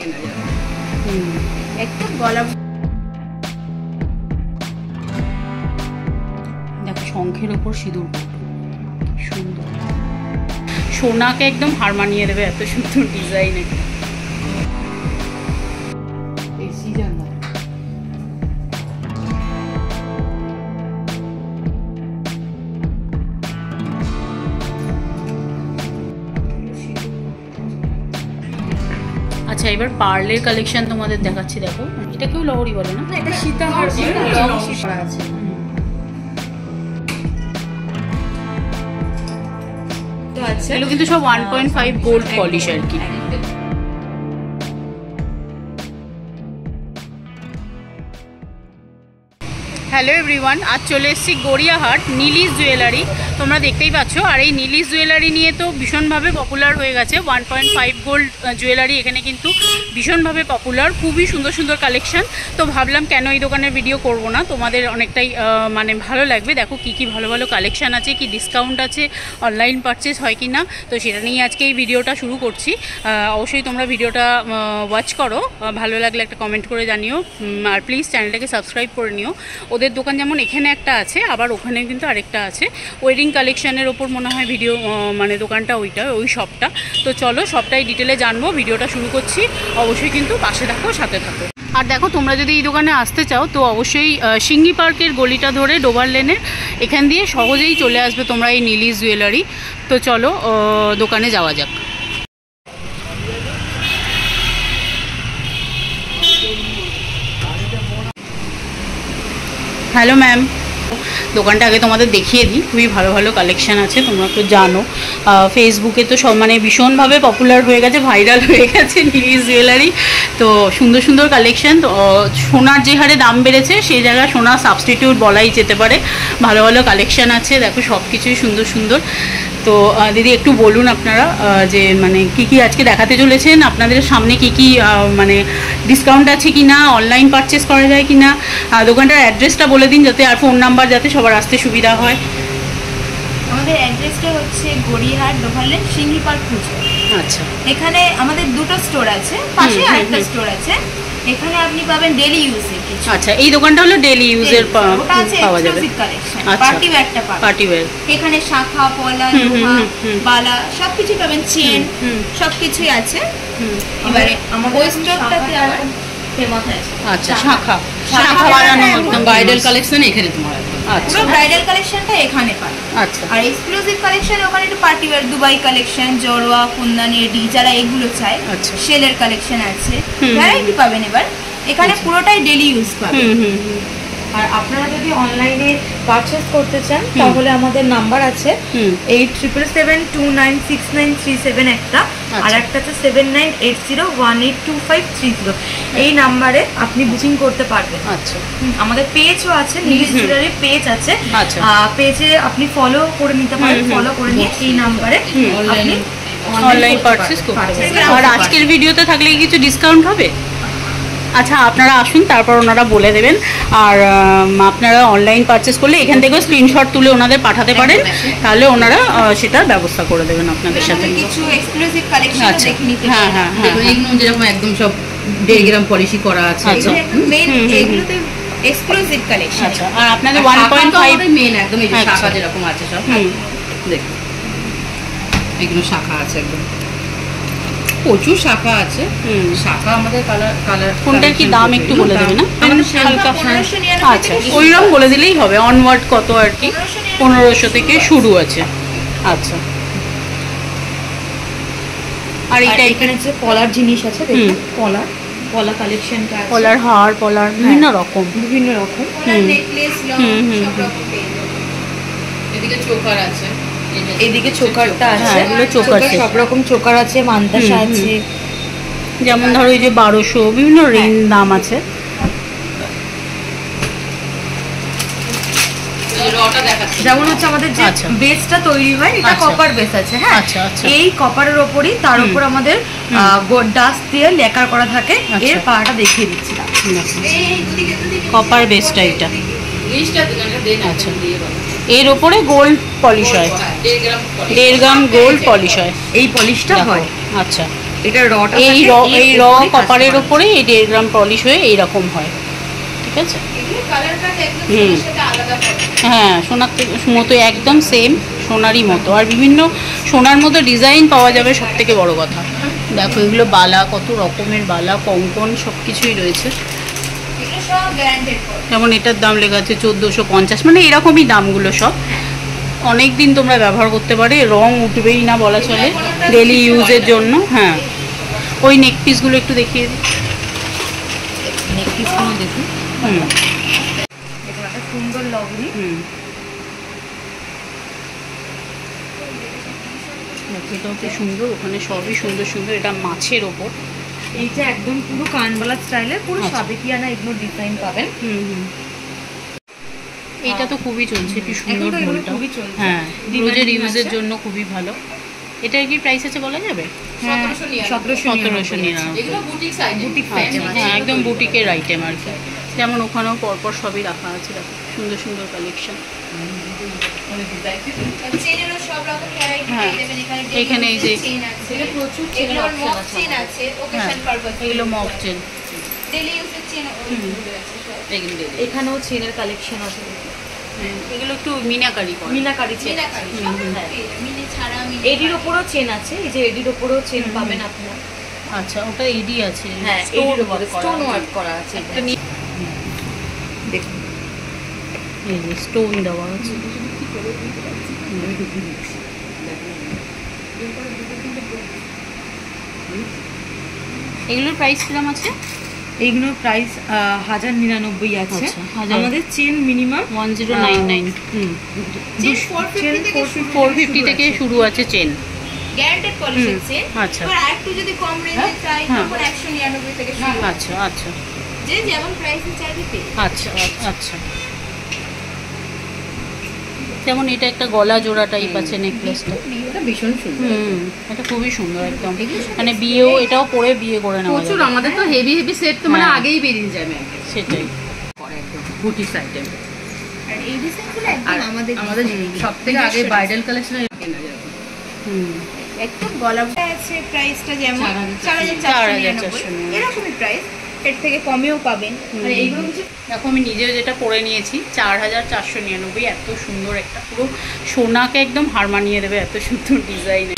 কেনা যাবে। একটু গলা দেখো শঙ্খের ওপর সিঁদুর সুন্দর, সোনাকে একদম হার মানিয়ে দেবে, এত সুন্দর ডিজাইন একটা। এসি জানা আচ্ছা এবার পার্লের কালেকশন তোমাদের দেখাচ্ছি। দেখো এটা কেউ লহরি বলে না, এটা সীতাহার আছে। এগুলো কিন্তু সব 1.5 গোল্ড পলিশ আর কি। হ্যালো এভরিওয়ান, আজ চলে এসেছি গড়িয়াহাট নীলিশ জুয়েলারি। তোমরা দেখতেই পাচ্ছ, আর এই নীলিশ জুয়েলারি নিয়ে তো ভীষণভাবে পপুলার হয়ে গেছে। 1.5 গোল্ড জুয়েলারি এখানে কিন্তু ভীষণভাবে পপুলার, খুবই সুন্দর সুন্দর কালেকশান। তো ভাবলাম কেন এই দোকানের ভিডিও করব না, তোমাদের অনেকটাই মানে ভালো লাগবে। দেখো কি কি ভালো ভালো কালেকশান আছে, কি ডিসকাউন্ট আছে, অনলাইন পারচেস হয় কি না, তো সেটা নিয়ে আজকে এই ভিডিওটা শুরু করছি। অবশ্যই তোমরা ভিডিওটা ওয়াচ করো, ভালো লাগলে একটা কমেন্ট করে জানিও, আর প্লিজ চ্যানেলটাকে সাবস্ক্রাইব করে নিও। ওদের দোকান যেমন এখানে একটা আছে, আবার ওখানে কিন্তু আরেকটা আছে। ওয়েডিং কালেকশানের ওপর মনে হয় ভিডিও, মানে দোকানটা ওই শপটা। তো চলো সবটাই ডিটেলে জানবো, ভিডিওটা শুরু করছি। অবশ্যই কিন্তু পাশে থাকো, সাথে থাকো। আর দেখো তোমরা যদি এই দোকানে আসতে চাও তো অবশ্যই সিঙ্গি পার্কের গলিটা ধরে ডোবার লেনের এখান দিয়ে সহজেই চলে আসবে তোমরা এই নীলিশ জুয়েলারি। তো চলো দোকানে যাওয়া যাক। হ্যালো ম্যাম, দোকানটা আগে তোমাদের দেখিয়ে দিই। খুবই ভালো ভালো কালেকশান আছে, তোমরা তো জানো ফেসবুকে তো সব মানে ভীষণভাবে পপুলার হয়ে গেছে, ভাইরাল হয়ে গেছে নীলিশ জুয়েলারি। তো সুন্দর সুন্দর কালেকশান। তো সোনার যে হারে দাম বেড়েছে সেই জায়গায় সোনার সাবস্টিটিউট বলাই যেতে পারে। ভালো ভালো কালেকশান আছে, দেখো সব কিছুই সুন্দর সুন্দর। তো দিদি একটু বলুন আপনারা যে মানে কি কি আজকে দেখাতে চলেছেন, আপনাদের সামনে কি কি মানে ডিসকাউন্ট আছে কি না, অনলাইন পারচেস করা যায় কি না, দোকানটার অ্যাড্রেসটা বলে দিন যাতে, আর ফোন নাম্বার যাতে সবার আসতে সুবিধা হয়। আমাদের অ্যাড্রেসটা হচ্ছে গড়িয়াহাট ডোবার লেন সিঙ্গি পার্ক খুচরো। আচ্ছা, এখানে আমাদের দুটো স্টোর আছে, পাশে আরেকটা স্টোর আছে। এখানে আপনি পাবেন ডেইলি ইউজের কিছু। আচ্ছা এই দোকানটা হলো ডেইলি ইউজের পাওয়া যাবে। পার্টি ওয়্যারটা পাবেন, পার্টি ওয়্যার। এখানে শাখা, পলা, লোহা, বালা সবকিছু পাবেন, চেন সবকিছুই আছে। এবারে আমাদের ওই স্টোরটাতে আবার ফেমাস আছে। আচ্ছা শাখা বানানো একদম ব্রাইডাল কালেকশন এখানে তোমার। আচ্ছা পুরো ব্রাইডাল কালেকশনটা এখানে পাবেন। আচ্ছা, আর এক্সক্লুসিভ কালেকশন ওখানে একটু পার্টি ওয়্যার, দুবাই কালেকশন, জড়োয়া, কুন্দানি, এডি যারা এগুলো চাই, শেলের কালেকশন আছে, ভ্যারাইটি পাবেন। এবার এখানে পুরোটাই ডেইলি ইউজ পাবেন। আর আপনারা যদি অনলাইনে পারচেজ করতে চান তাহলে আমাদের নাম্বার আছে 8777296937 একটা, আর একটা আছে 7980182530। এই নাম্বারে আপনি বুকিং করতে পারবেন। আচ্ছা, আমাদের পেজও আছে, নীলিশ জুয়েলারি পেজ আছে। পেজে আপনি ফলো করে নিতে পারেন, ফলো করে নিয়ে এই নাম্বারে আপনি অনলাইন পারচেজ করতে পারবেন। আর আজকের ভিডিওতে থাকলে কিছু ডিসকাউন্ট হবে? আচ্ছা আপনারা আসুন, তারপর ওনারা বলে দেবেন। আর আপনারা অনলাইন পারচেস করলে এখান থেকেও স্ক্রিনশট তুলে ওনাদের পাঠাতে পারেন, তাহলে ওনারা সেটার ব্যবস্থা করে দেবেন আপনাদের সাথে। কিছু এক্সক্লুসিভ কালেকশন আচ্ছা, দেখে নিতে হ্যাঁ হ্যাঁ হ্যাঁ, এগুলো যেরকম একদম সব 1.5 গ্রাম পলিশি করা আছে। আচ্ছা মেইন এগুলোতে এক্সক্লুসিভ কালেকশন। আচ্ছা, আর আপনাদের 1.5 মেইন একদম এই শাখা যেরকম আছে সব দেখুন, এগুলো শাখা আছে, একদম প্রচুর শাখা আছে। শাখা আমাদের কালার কোনটার কি দাম একটু বলে দেবে না? হালকা। আচ্ছা ওইরকম বলে দিলেই হবে, অনওয়ার্ড কত আর কি, 1500 থেকে শুরু আছে। আচ্ছা, আর এটা এখানে যে পলার জিনিস আছে, দেখুন পলা কালেকশনটা আছে, পলার হার, পলার বিভিন্ন রকম নেকলেস, লং সব রকম পেয়ে যাবেন। এদিকে চোকার আছে, এদিকে চোকারটা আছে, এগুলো চোকার, সব রকম চোকার আছে, মান্তাসা আছে, যেমন ধরো এই যে 1200 বিভিন্ন রেঞ্জ দাম আছে। যেমন হচ্ছে আমাদের যে বেসটা তৈরি হয় এটা কপার বেস আছে। হ্যাঁ, এই কপারের ওপরই তার উপর আমাদের ডাস্ট দিয়ে লেকার করা থাকে। এর পাটা দেখিয়ে দিচ্ছি, কপার বেসটা এটা। আচ্ছা, এর ওপরে গোল্ড পলিশ হয়, 1.5 গ্রাম গোল্ড পলিশ হয়, এই পলিশটা হয়। আচ্ছা, এটা রটা এই র কপারের ওপরে এই 1.5 গ্রাম পলিশ হয়ে এইরকম হয়, ঠিক আছে? হ্যাঁ, সোনার মতো একদম সেম সোনারই মতো। আর বিভিন্ন সোনার মতো ডিজাইন পাওয়া যাবে, সব থেকে বড় কথা। দেখো এগুলো বালা, কত রকমের বালা, কঙ্কন সব কিছুই রয়েছে। যেমন এটার দাম লেখা আছে 1450, মানে এরকমই দামগুলো সব। অনেক দিন তোমরা ব্যবহার করতে পারে, রং উঠবেই না বলা চলে, ডেলি ইউজের জন্য। হ্যাঁ, ওই নেক পিসগুলো একটু দেখিয়ে দিই। নেক পিসগুলো দেখুন। হুম, একটা সুন্দর লবণী। এটাও কি সুন্দর, ওখানে সবই সুন্দর সুন্দর। এটা মাছের ওপর, এইটা একদম পুরো কানবালা স্টাইলে, পুরো সাবেকিয়ানা এগুলো ডিজাইন পাবেন। এইটা তো খুবই চলছে, কি সুন্দর ঢোলটা। হ্যাঁ, রোজের ইউজের জন্য খুবই ভালো। এটার কি প্রাইস আছে বলা যাবে? 1799। হ্যাঁ, একদম বুটিকের আইটেম আর কি। যেমন ওখানেও পরপর সবই রাখা আছে, দেখো সুন্দর সুন্দর কালেকশন। হ্যাঁ, এখানে এই যে এগুলো মক চেন, এখানেও চেনের কালেকশন আছে। এগুলো একটু মিনাকারি করে, মিনাকারি চেন। এডির ওপরও চেন আছে, এই যে এডির ওপরও চেন পাবেন আপনারা। আচ্ছা, ওটা এডি আছে। হ্যাঁ, এডির ওপরে স্টোন ওয়ার্ক করা আছে। দেখুন এই যে স্টোন দেওয়া আছে। এগুলোর প্রাইস কিরকম আছে? এইগুলোর প্রাইস 1099 আছে। আমাদের চেন মিনিমাম 1099। চেন 450 থেকে শুরু আছে চেন, গ্যারান্টেড পলিশের চেন। আচ্ছা, আর একটু যদি কম রেঞ্জে চাই তখন 199 থেকে শুরু। আচ্ছা আচ্ছা, যে যেমন প্রাইসে চাইবে পেয়ে। আচ্ছা আচ্ছা। যেমন এটা একটা গলা জোড়া টাইপ আছে নেকলেসটা, এটা ভীষণ সুন্দর। এটা খুবই সুন্দর একদম, মানে বিয়েও এটাও পরে বিয়ে করে নেওয়া প্রচুর। যাবে। আমাদের তো হেভি হেভি সেট তো মানে আগেই বেরিয়ে যাবে, সেটাই পরে একদম বুটিক আইটেম। আর এই ডিজাইনগুলো আর একদম আমাদের আমাদের সবথেকে আগে ব্রাইডাল কালেকশনে কেনা যাবে। একদম গলাটা আছে, প্রাইসটা যেমন 4499 এরকমই প্রাইস, এর থেকে কমেও পাবেন। আর এইগুলো কিছু দেখো আমি নিজেও যেটা পরে নিয়েছি 4499। এত সুন্দর একটা, পুরো সোনাকে একদম হার মানিয়ে দেবে, এত সুন্দর ডিজাইন।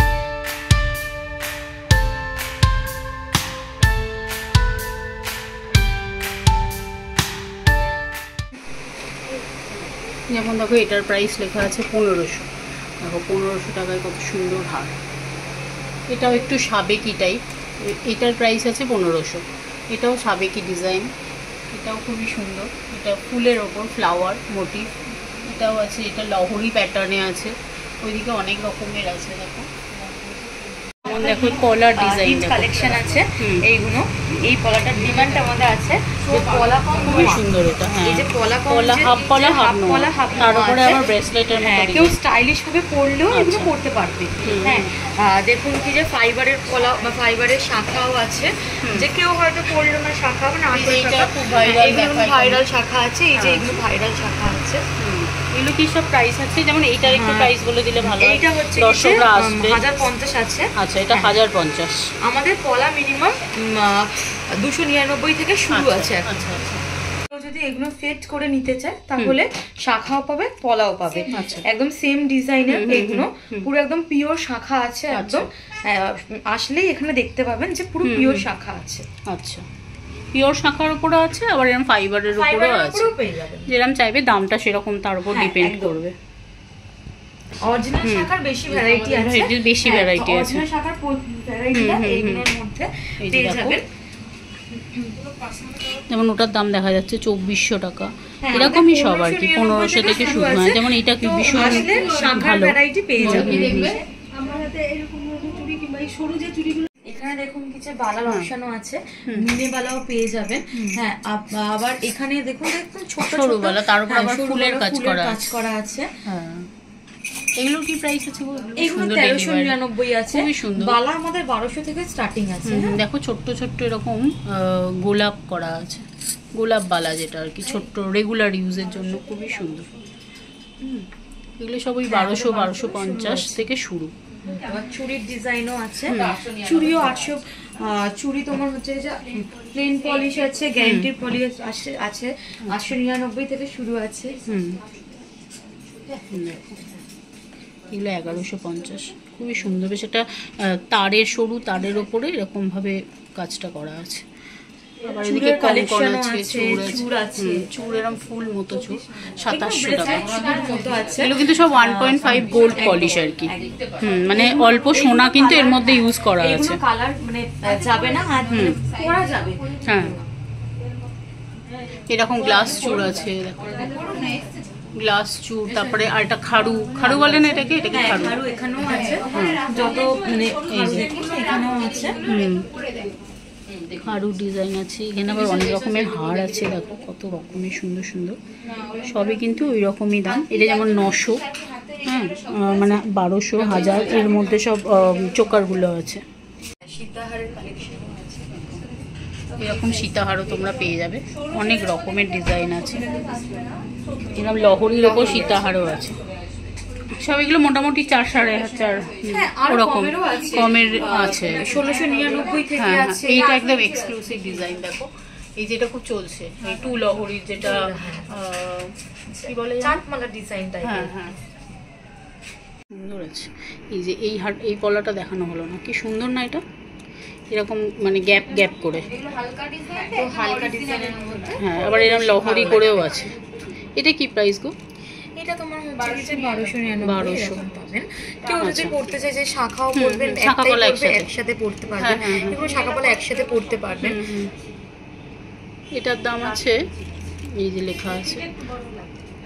যেমন দেখো এটার প্রাইস লেখা আছে 1500। দেখো 1500 টাকায় কত সুন্দর হার। এটাও একটু সাবেকি টাইপ, এটার প্রাইস আছে 1500। এটাও সাবেকি ডিজাইন, এটাও খুবই সুন্দর। এটা ফুলের ওপর ফ্লাওয়ার মোটিভ, এটাও আছে। এটা লহরি প্যাটার্নে আছে, ওইদিকে অনেক রকমের আছে। দেখো যেমন দেখো কলার ডিজাইন কালেকশন আছে। এইগুলো, এই পলাটার ডিমান্ড আমাদের আছে। যে পলা কম, খুবই সুন্দর এটা। হ্যাঁ, এই যে পলা কম, পলা হাফ পলা হাফ পলা হাফ, তার উপরে আবার ব্রেসলেটের মতো। কেউ স্টাইলিশ ভাবে পরলেও এগুলো পরতে পারবে। হ্যাঁ, দেখুন কি যে ফাইবারের পলা বা ফাইবারের শাখাও আছে, যে কেউ হয়তো পরলো না শাখা, মানে এগুলো ভাইরাল শাখা আছে। এই যে এগুলো ভাইরাল শাখা আছে। এগুলো কি সব প্রাইস আছে? যেমন এইটার একটু প্রাইস বলে দিলে ভালো হয়, এইটা হচ্ছে দর্শকরা আসবে। 1050 আছে। আচ্ছা, এটা 1050। আমাদের পলা মিনিমাম 299 থেকে শুরু আছে। আচ্ছা আচ্ছা। যদি এগুলো সেট করে নিতে চায় তাহলে শাখাও পাবে, পলাও পাবে, একদম সেম ডিজাইনের। এগুলো পুরো একদম পিওর শাখা আছে একদম। আসলেই এখানে দেখতে পাবেন যে পুরো পিওর শাখা আছে। আচ্ছা, পিওর শাখার উপরও আছে, আবার এরকম ফাইবারের উপরও আছে। যেরকম চাইবে দামটা সেরকম তার উপর ডিপেন্ড করবে। অরিজিনাল শাখার বেশি ভ্যারাইটি আছে, বেশি ভ্যারাইটি আছে। অরিজিনাল শাখার ভ্যারাইটিটা এইগুলোর মধ্যে পেয়ে যাবেন। যেমন ওটার দাম দেখা যাচ্ছে 2400 টাকা, এরকমই সব আর কি। 1500 থেকে শুরু হয়। যেমন এটা কি ভীষণ ভালো ভ্যারাইটি পেয়ে যাবেন। আমার হাতে এরকম চুড়ি কিংবা এই সরু যে চুড়িগুলো, এখানে দেখুন কিছু বালা বসানো আছে, মিনে বালাও পেয়ে যাবেন। হ্যাঁ, আবার এখানে দেখুন ছোট ছোট বালা, তার উপর আবার ফুলের কাজ করা আছে। হ্যাঁ, এগুলোর কি প্রাইস আছে? এগুলো 1399 আছে। খুবই সুন্দর। বালা আমাদের 1200 থেকে স্টার্টিং আছে। দেখো ছোট্ট ছোট্ট এরকম গোলাপ করা আছে, গোলাপ বালা, যেটা আর কি ছোট্ট রেগুলার ইউজের জন্য খুবই সুন্দর। এগুলো সব ওই 1200 1250 থেকে শুরু। আবার চুড়ির ডিজাইনও আছে, চুড়িও 800, চুড়ি তোমার হচ্ছে যে প্লেন পলিশ আছে, গ্যারান্টির পলিশ আছে 899 থেকে শুরু আছে। এগুলো 1150, খুবই সুন্দর, বেশ একটা তারের সরু তারের ওপরে এরকম ভাবে কাজটা করা আছে। আবার এদিকে কালেকশন আছে, চূড় আছে, চূড় এরকম ফুল মতো চূড় 2700 টাকা মতো আছে। এগুলো কিন্তু সব 1.5 গোল্ড পলিশ আর কি, মানে অল্প সোনা কিন্তু এর মধ্যে ইউজ করা আছে। কালার মানে যাবে না, হাত পরা যাবে। হ্যাঁ, এরকম গ্লাস চূড় আছে, দেখো গ্লাস চূড়, তারপরে আর একটা খাড়ু, খাড়ু বলে না এটাকে, এটাকে খাড়ু এখানেও আছে, যত মানে এখানেও আছে খাড়ু ডিজাইন আছে। এখানে আবার অনেক রকমের হার আছে, দেখো কত রকমের সুন্দর সুন্দর, সবই কিন্তু ওই রকমই দাম। এটা যেমন 900, হ্যাঁ মানে 1200, 1000 এর মধ্যে সব চোকারগুলো আছে। সীতাহারের কালেকশনও আছে, এরকম সীতাহারও তোমরা পেয়ে যাবে, অনেক রকমের ডিজাইন আছে। এরকম লহরির ওপর সীতাহারও আছে, সব এগুলো মোটামুটি 4-4.5 ওরকম কমের আছে। 1699 থেকে আছে। এইটা একদম এক্সক্লুসিভ ডিজাইন, দেখো এই যেটা খুব চলছে, এই 2 লহরির যেটা কি বলে চাঁদমালা ডিজাইন টাইপের। হ্যাঁ হ্যাঁ, সুন্দর আছে। এই যে এই পলাটা দেখানো হলো না, কি সুন্দর না এটা, এরকম মানে গ্যাপ গ্যাপ করে, হালকা ডিজাইনের মধ্যে। হ্যাঁ, আবার এরকম লহরি করেও আছে। এটা কি প্রাইস গো? এটা তোমার হচ্ছে যে 1299 পাবেন। কেউ যদি পড়তে চায় যে শাখাও পড়বেন, একসাথে পড়তে পারবেন, এগুলো শাখাপালা একসাথে পড়তে পারবেন। এটার দাম আছে, এই যে লেখা আছে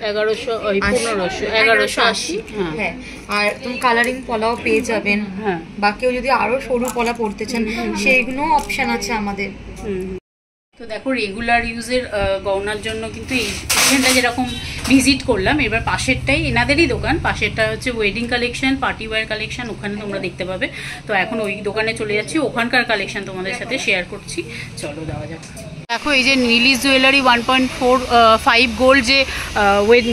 1180। হ্যাঁ, আর তুমি কালারিং পলাও পেয়ে যাবেন। হ্যাঁ, বা কেউ যদি আরো সরু পলা পড়তে চান সেইগুলো অপশন আছে আমাদের। তো দেখো রেগুলার ইউজের গয়নার জন্য কিন্তু এইখানটা যেরকম ভিজিট করলাম, এবার পাশেরটাই এনাদেরই দোকান, পাশেরটা হচ্ছে wedding collection, party wear collection, ওখানে তোমরা দেখতে পাবে। তো এখন ওই দোকানে চলে যাচ্ছি, ওখানকার কালেকশন তোমাদের সাথে শেয়ার করছি, চলো দেওয়া যাক। দেখো এই যে নীলিশ জুয়েলারি 1.45 গোল্ড যে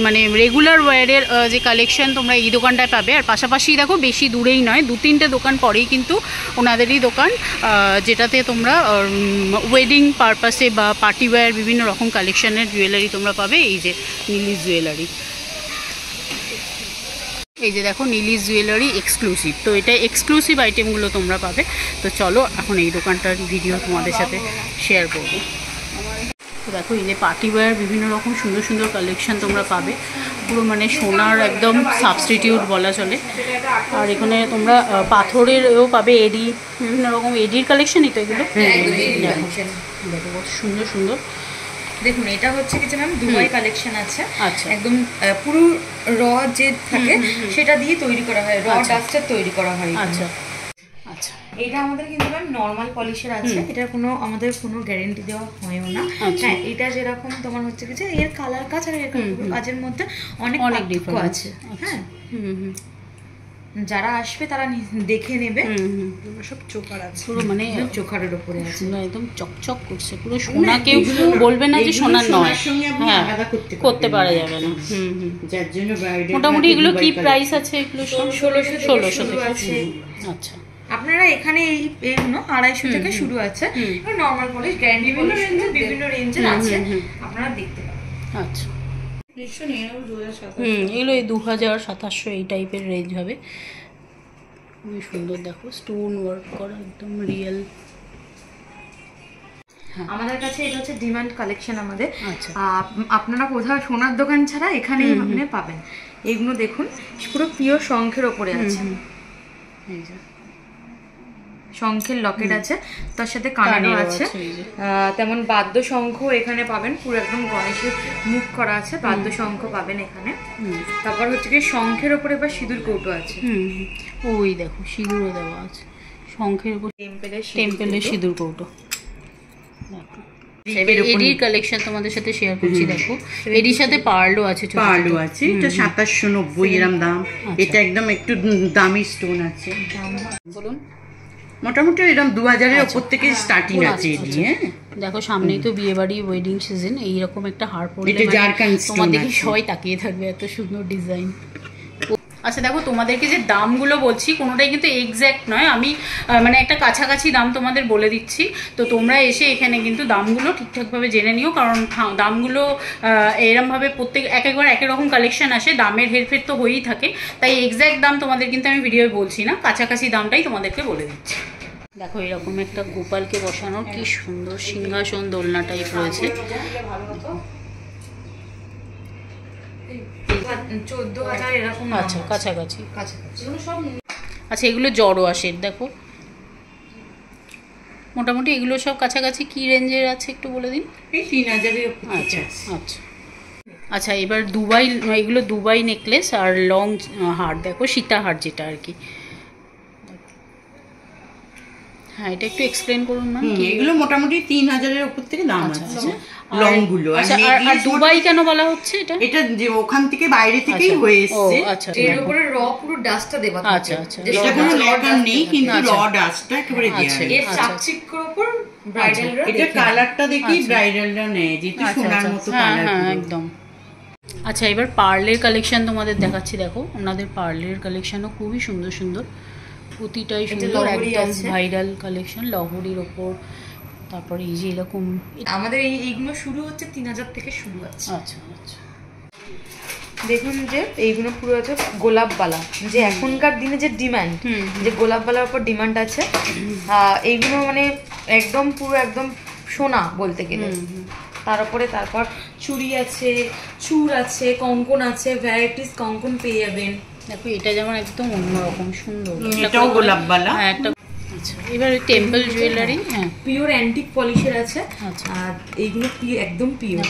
মানে রেগুলার ওয়্যারের যে কালেকশন তোমরা এই দোকানটায় পাবে। আর পাশাপাশি দেখো বেশি দূরেই নয়, 2-3টে দোকান পরেই কিন্তু ওনাদেরই দোকান, যেটাতে তোমরা ওয়েডিং পারপাসে বা পার্টি ওয়্যার বিভিন্ন রকম কালেকশনের জুয়েলারি তোমরা পাবে। এই যে নীলিশ জুয়েলারি, এই যে দেখো নীলিশ জুয়েলারি এক্সক্লুসিভ, তো এটা এক্সক্লুসিভ আইটেমগুলো তোমরা পাবে। তো চলো এখন এই দোকানটার ভিডিও তোমাদের সাথে শেয়ার করবো। তো দেখো এই যে পার্টি ওয়্যার বিভিন্ন রকম সুন্দর সুন্দর কালেকশন তোমরা পাবে, পুরো মানে সোনার একদম সাবস্টিটিউট বলা চলে। আর এখানে তোমরা পাথরেরও পাবে, এডি, বিভিন্ন রকম এডির কালেকশনই তো এগুলো। দেখো কত সুন্দর সুন্দর। দেখুন এটা হচ্ছে কি যে ম্যাম দুবাই কালেকশন আছে। আচ্ছা, একদম পুরো র যে থাকে সেটা দিয়ে তৈরি করা হয়, র ডাস্টার তৈরি করা হয়। আচ্ছা আচ্ছা, এটা আমাদের কিন্তু ম্যাম নর্মাল পলিশের আছে, এটা আমাদের কোনো গ্যারেন্টি দেওয়া হয়ও না। হ্যাঁ, এটা যেরকম তোমার হচ্ছে কি যে এর কালার কাজ আর এর কাজের মধ্যে অনেক ডিফারেন্স আছে। হ্যাঁ, যারা আসবে তারা দেখে নেবে, সব চোখার আছে, পুরো মানে চোখারের উপরে আছে, একদম চকচক করছে, পুরো সোনা, কেউ বলবে না যে সোনার নয়। হ্যাঁ, করতে পারা যাবে না। যার জন্য মোটামুটি এগুলো কি প্রাইস আছে? এগুলো 1600 থেকে। আচ্ছা, আপনারা এখানে এইগুলো 250 থেকে শুরু আছে, নর্মাল পলিশ গ্যারান্টি পলিশ বিভিন্ন রেঞ্জের আছে, আপনারা দেখতে পাবেন। আচ্ছা, এগুলো এই 2000-2700 এই টাইপের রেঞ্জ হবে। খুবই সুন্দর, দেখো স্টোন ওয়ার্ক করা, একদম রিয়েল। আমাদের কাছে এটা হচ্ছে ডিমান্ড কালেকশন আমাদের। আচ্ছা, আপনারা কোথাও সোনার দোকান ছাড়া এখানেই আপনি পাবেন। এইগুলো দেখুন পুরো পিওর শঙ্খের ওপরে আছে, এই যে শঙ্খের লকেট আছে, তার সাথে কানেরও আছে। তেমন বাদ্য শঙ্খ এখানে পাবেন, পুরো একদম গণেশের মুখ করা আছে, বাদ্য শঙ্খ পাবেন এখানে। তারপর হচ্ছে কি শঙ্খের ওপরে বা সিঁদুর কৌটো আছে। ওই দেখো সিঁদুরও দেওয়া আছে, শঙ্খের উপর টেম্পেলের সিঁদুর কৌটো। এডির কালেকশন তোমাদের সাথে শেয়ার করছি। দেখো এডির সাথে পার্লও আছে, পার্লও আছে, এটা 2790 এরম দাম। এটা একদম একটু দামি স্টোন আছে, বলুন মোটামুটি এরকম 2000 এর উপর থেকে স্টার্টিং আছে এডি। হ্যাঁ, দেখো সামনেই তো বিয়ে বাড়ি ওয়েডিং সিজন, এইরকম একটা হার পরলে এটা জারকান স্টোন তোমার দেখি সবাই তাকিয়ে থাকবে, এত সুন্দর ডিজাইন। আচ্ছা দেখো, তোমাদেরকে যে দামগুলো বলছি কোনোটাই কিন্তু এক্স্যাক্ট নয়, আমি মানে একটা কাছাকাছি দাম তোমাদের বলে দিচ্ছি। তো তোমরা এসে এখানে কিন্তু দামগুলো ঠিকঠাকভাবে জেনে নিও, কারণ দামগুলো এরমভাবে প্রত্যেক একবার একই রকম কালেকশন আসে, দামের হেরফের তো হয়েই থাকে, তাই এক্স্যাক্ট দাম তোমাদের কিন্তু আমি ভিডিওয় বলছি না, কাছাকাছি দামটাই তোমাদেরকে বলে দিচ্ছি। দেখো এরকম একটা গোপালকে বসানোর কি সুন্দর সিংহাসন দোলনা টাইপ রয়েছে। 14,000 এরকম। আচ্ছা কাছাকাছি। আচ্ছা এগুলো জড়ো আসে, দেখো মোটামুটি এগুলো সব কাছাকাছি কি রেঞ্জের আছে একটু বলে দিন। এই 3,000-এর। আচ্ছা আচ্ছা আচ্ছা, এবার দুবাই, এগুলো দুবাই নেকলেস আর লং হার, দেখো সীতা হার যেটা আর কি। হ্যাঁ এটা একটু এক্সপ্লেন করুন না। এগুলো মোটামুটি 3,000-এর উপর থেকে দাম আছে লং গুলো। আর দুবাই কেন বলা হচ্ছে এটা? এটা যে ওখান থেকে বাইরে থেকেই হয়ে এসেছে। আচ্ছা, এর উপরে র পুরো ডাস্টটা দেওয়া থাকে। আচ্ছা আচ্ছা, এটা কোনো লটার নেই, কিন্তু র ডাস্টটা একেবারে দেয়া আছে। এর চাকচিক্যর উপর ব্রাইডালরা এটা কালারটা দেখি ব্রাইডালরা নেয়, যেহেতু সোনার মতো কালার। হ্যাঁ একদম। আচ্ছা এবার পার্লের কালেকশন তোমাদের দেখাচ্ছি, দেখো ওনাদের পার্লের কালেকশনও খুবই সুন্দর সুন্দর, প্রতিটাই সুন্দর, একদম ভাইরাল কালেকশন লহরির ওপর। তারপরে এই যে এরকম আমাদের এইগুলো শুরু হচ্ছে 3,000 থেকে শুরু আছে। আচ্ছা আচ্ছা, দেখুন যে এইগুলো পুরো আছে গোলাপবালা, যে এখনকার দিনে যে ডিমান্ড, যে গোলাপবালার উপর ডিমান্ড আছে। এইগুলো মানে একদম পুরো একদম সোনা বলতে গেলে। তার উপরে তারপর চুড়ি আছে, চূড় আছে, কঙ্কন আছে, ভ্যারাইটিস কঙ্কন পেয়ে যাবেন। দেখো এটা যেমন একদম অন্যরকম সুন্দর, এটাও গোলাপবালা। হ্যাঁ একটা। আচ্ছা এবার টেম্পল জুয়েলারি, হ্যাঁ পিওর অ্যান্টিক পলিশের আছে। আচ্ছা, আর এইগুলো একদম পিওর।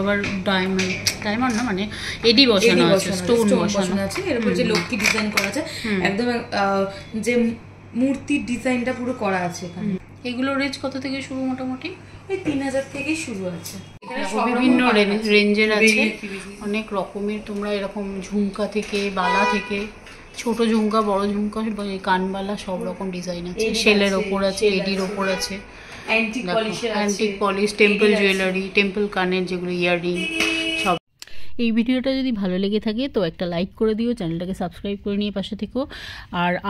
আবার ডায়মন্ড না, মানে এডি বসানো আছে, স্টোন বসানো আছে। এর উপর যে লক্ষ্মী ডিজাইন করা আছে, একদম যে মূর্তির ডিজাইনটা পুরো করা আছে এখানে। এগুলো রেঞ্জ কত থেকে শুরু? মোটামুটি এই 3,000 থেকেই শুরু আছে। বিভিন্ন রেঞ্জের আছে, অনেক রকমের। তোমরা এরকম ঝুমকা থেকে, বালা থেকে, ছোট ঝুমকা, বড় ঝুমকা, কানবালা, সব রকম ডিজাইন আছে। শেলের ওপর আছে, এডির ওপর আছে, antique polish, temple jewellery, temple কানের যেগুলো ইয়াররিং সব। এই ভিডিওটা যদি ভালো লেগে থাকে তো একটা লাইক করে দিও, চ্যানেলটাকে সাবস্ক্রাইব করে নিয়ে পাশে থেকো।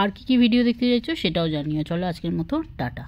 আর কি কি ভিডিও দেখতে চাইছো সেটাও জানিও। চলো আজকের মতো টাটা।